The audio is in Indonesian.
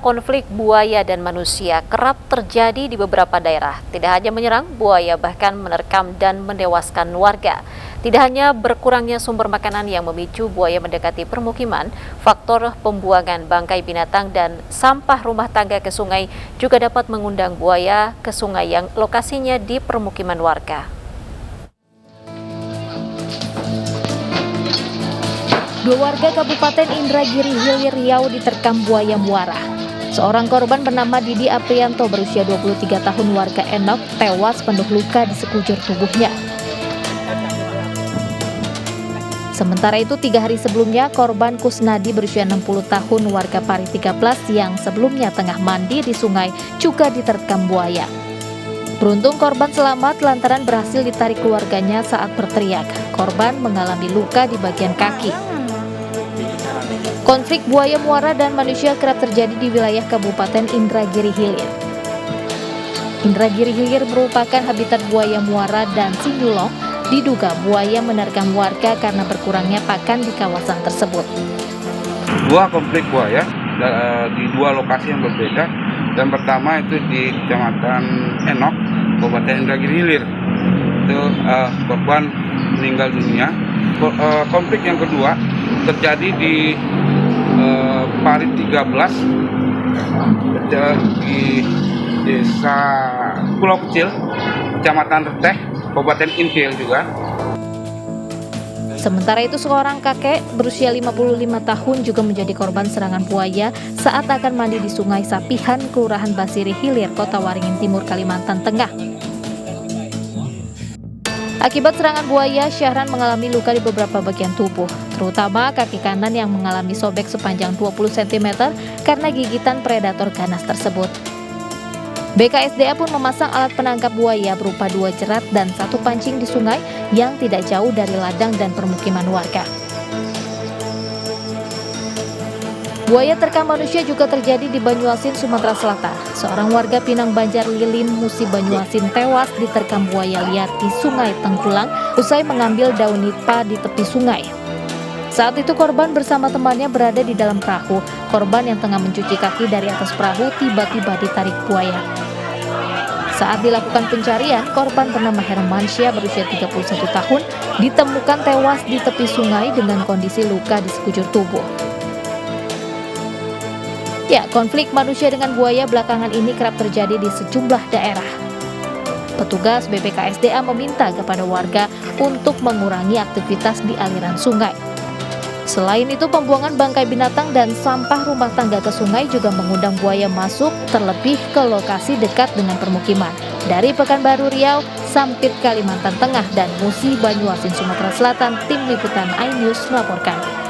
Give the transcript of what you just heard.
konflik buaya dan manusia kerap terjadi di beberapa daerah. Tidak hanya menyerang, buaya bahkan menerkam dan menewaskan warga. Tidak hanya berkurangnya sumber makanan yang memicu buaya mendekati permukiman, faktor pembuangan bangkai binatang dan sampah rumah tangga ke sungai juga dapat mengundang buaya ke sungai yang lokasinya di permukiman warga. Dua warga Kabupaten Indragiri Hilir Riau diterkam buaya muara. Seorang korban bernama Didi Aprianto berusia 23 tahun warga Enok tewas penuh luka di sekujur tubuhnya. Sementara itu 3 hari sebelumnya korban Kusnadi berusia 60 tahun warga Pari 13 yang sebelumnya tengah mandi di sungai juga diterkam buaya. Beruntung korban selamat lantaran berhasil ditarik keluarganya saat berteriak. Korban mengalami luka di bagian kaki. Konflik buaya muara dan manusia kerap terjadi di wilayah Kabupaten Indragiri Hilir. Indragiri Hilir merupakan habitat buaya muara dan sinyulong. Diduga buaya menerkam warga karena berkurangnya pakan di kawasan tersebut. Dua konflik buaya di dua lokasi yang berbeda. Dan pertama itu di Kecamatan Enok, Kabupaten Indragiri Hilir. Itu korban meninggal dunia. Konflik yang kedua terjadi di Pari 13 di Desa Pulau Kecil, Kecamatan Reteh, Kabupaten Inhil juga. Sementara itu seorang kakek berusia 55 tahun juga menjadi korban serangan buaya saat akan mandi di Sungai Sapihan, Kelurahan Basiri Hilir, Kota Waringin Timur, Kalimantan Tengah. Akibat serangan buaya, Syahran mengalami luka di beberapa bagian tubuh, terutama kaki kanan yang mengalami sobek sepanjang 20 cm karena gigitan predator ganas tersebut. BKSDA pun memasang alat penangkap buaya berupa 2 jerat dan 1 pancing di sungai yang tidak jauh dari ladang dan permukiman warga. Buaya terkam manusia juga terjadi di Banyuasin, Sumatera Selatan. Seorang warga Pinang Banjar Lilin, Musi Banyuasin tewas diterkam buaya liar di Sungai Tengkulang usai mengambil daun nipah di tepi sungai. Saat itu korban bersama temannya berada di dalam perahu. Korban yang tengah mencuci kaki dari atas perahu tiba-tiba ditarik buaya. Saat dilakukan pencarian, korban bernama Hermansyah berusia 31 tahun ditemukan tewas di tepi sungai dengan kondisi luka di sekujur tubuh. Ya, konflik manusia dengan buaya belakangan ini kerap terjadi di sejumlah daerah. Petugas BPKSDA meminta kepada warga untuk mengurangi aktivitas di aliran sungai. Selain itu, pembuangan bangkai binatang dan sampah rumah tangga ke sungai juga mengundang buaya masuk, terlebih ke lokasi dekat dengan permukiman. Dari Pekanbaru Riau, Sampit Kalimantan Tengah, dan Musi Banyuasin Sumatera Selatan, Tim Liputan iNews melaporkan.